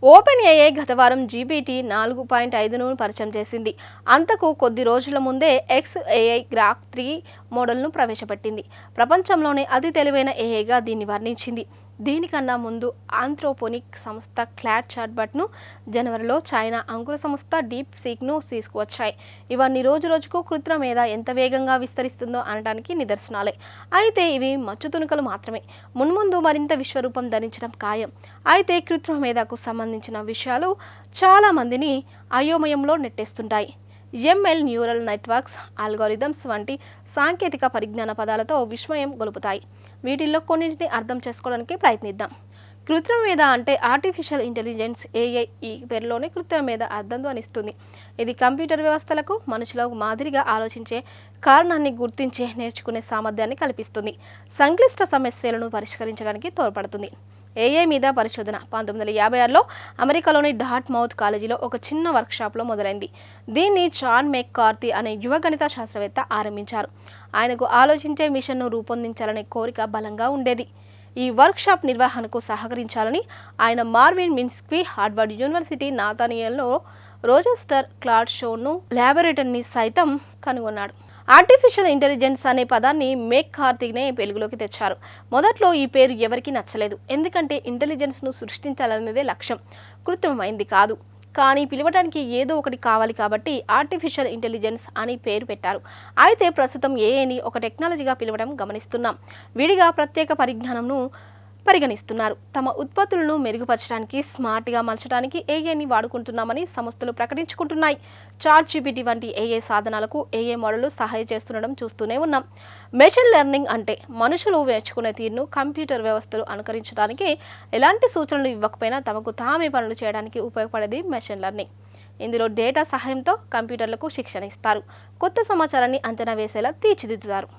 Open AI గత వారం జీబీటీ 4.5ను పరిచయం చేసింది. అంతకు కొద్ది రోజుల ముందే ఎక్స్ ఏఐ గ్రాక్ 3 మోడల్ను ప్రవేశపెట్టింది. ప్రపంచంలోనే అతి తెలివైన ఏఐగా దీన్ని వర్ణించింది. దీనికన్నా ముందు ఆంథ్రోపోనిక్ సంస్థ క్లాడ్ చాట్‌బాట్‌ను, జనవరిలో చైనా అంకుర సంస్థ డీప్ సీక్‌ను తీసుకువచ్చాయి. ఇవన్నీ రోజురోజుకు కృత్రిమ మేధ ఎంత వేగంగా విస్తరిస్తుందో అనడానికి నిదర్శనాలే. అయితే ఇవి మచ్చుతునకలు మాత్రమే. మున్ముందు మరింత విశ్వరూపం ధరించడం ఖాయం. అయితే కృత్రిమ మేధకు సంబంధించిన విషయాలు చాలా మందిని అయోమయంలో నెట్టేస్తుంటాయి. ఎంఎల్ న్యూరల్ నెట్వర్క్స్, అల్గోరిథమ్స్ వంటి సాంకేతిక పరిజ్ఞాన పదాలతో విస్మయం గొలుపుతాయి. వీటిల్లో కొన్నింటిని అర్థం చేసుకోవడానికి ప్రయత్నిద్దాం. కృత్రిమ మేధ అంటే ఆర్టిఫిషియల్ ఇంటెలిజెన్స్. ఏఐ ఈ పేరులోనే కృత్రిమ మేధ అర్థం ధ్వనిస్తుంది. ఇది కంప్యూటర్ వ్యవస్థలకు మనుషులకు మాదిరిగా ఆలోచించే, కారణాన్ని గుర్తించే, నేర్చుకునే సామర్థ్యాన్ని కల్పిస్తుంది. సంక్లిష్ట సమస్యలను పరిష్కరించడానికి తోడ్పడుతుంది. ఏఐ మీద పరిశోధన 1956లో అమెరికాలోని డార్ట్మౌత్ కాలేజీలో ఒక చిన్న వర్క్షాప్లో మొదలైంది. దీన్ని జాన్ మెక్కార్థీ అనే యువ గణిత శాస్త్రవేత్త ఆరంభించారు. ఆయనకు ఆలోచించే మిషన్ను రూపొందించాలనే కోరిక బలంగా ఉండేది. ఈ వర్క్షాప్ నిర్వహణకు సహకరించాలని ఆయన Marvin Minsky, Harvard university నాథానియల్లో రోజెస్టర్ Claude షోను ల్యాబొరేటరీని సైతం కనుగొన్నాడు. ఆర్టిఫిషియల్ ఇంటెలిజెన్స్ అనే పదాన్ని మెక్కార్థీనే వెలుగులోకి తెచ్చారు. మొదట్లో ఈ పేరు ఎవరికీ నచ్చలేదు. ఎందుకంటే ఇంటెలిజెన్స్ను సృష్టించాలనేదే లక్ష్యం, కృత్రిమమైంది కాదు. కానీ పిలవడానికి ఏదో ఒకటి కావాలి కాబట్టి ఆర్టిఫిషియల్ ఇంటెలిజెన్స్ అని పేరు పెట్టారు. అయితే ప్రస్తుతం ఏఐని ఒక టెక్నాలజీగా పిలవడం గమనిస్తున్నాం. విడిగా ప్రత్యేక పరిజ్ఞానంను పరిగణిస్తున్నారు. తమ ఉత్పత్తులను మెరుగుపరచడానికి, స్మార్ట్గా మలచడానికి ఏఐని వాడుకుంటున్నామని సంస్థలు ప్రకటించుకుంటున్నాయి. చాట్ జీపీటీ వంటి ఏఐ సాధనాలకు ఏఐ మోడళ్లు సహాయం చేస్తుండడం చూస్తూనే ఉన్నాం. మెషిన్ లెర్నింగ్ అంటే మనుషులు నేర్చుకునే తీరును కంప్యూటర్ వ్యవస్థలు అనుకరించడానికి, ఎలాంటి సూచనలు ఇవ్వకపోయినా తమకు తామే పనులు చేయడానికి ఉపయోగపడేది మెషిన్ లెర్నింగ్. ఇందులో డేటా సహాయంతో కంప్యూటర్లకు శిక్షణ ఇస్తారు, కొత్త సమాచారాన్ని అంచనా వేసేలా తీర్చిదిద్దుతారు.